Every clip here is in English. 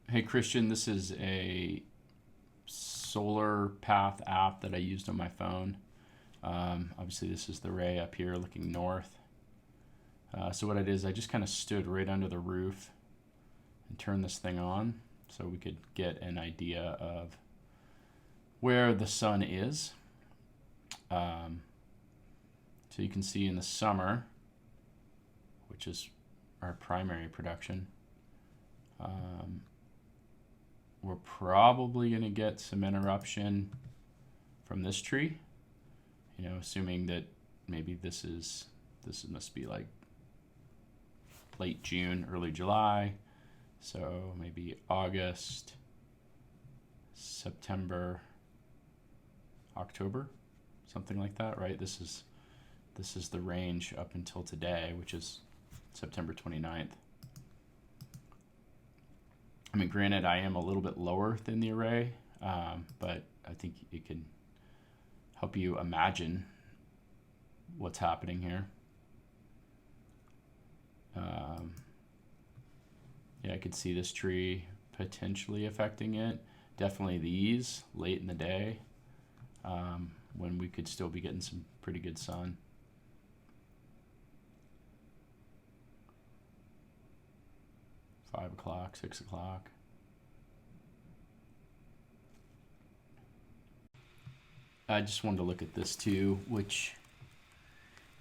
Hey Christian, this is a solar path app that I used on my phone. Obviously, this is the ray up here looking north. So what I did is I just kind of stood right under the roof and turned this thing on so we could get an idea of where the sun is. So you can see in the summer, which is our primary production, we're probably going to get some interruption from this tree, assuming that maybe this must be like late June, early July. So maybe August, September, October, something like that, right? This is the range up until today, which is September 29th. I mean, granted, I am a little bit lower than the array, but I think it can help you imagine what's happening here. Yeah, I could see this tree potentially affecting it. Definitely these late in the day, when we could still be getting some pretty good sun. Five o'clock, 6 o'clock. I just wanted to look at this too, which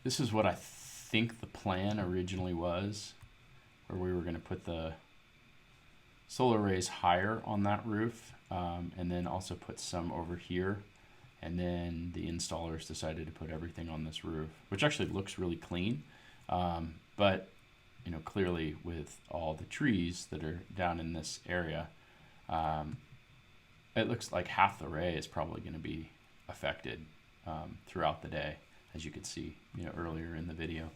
this is what I think the plan originally was, where we were going to put the solar arrays higher on that roof, and then also put some over here. And then the installers decided to put everything on this roof, which actually looks really clean. But clearly with all the trees that are down in this area, it looks like half the array is probably going to be affected throughout the day, as you could see earlier in the video.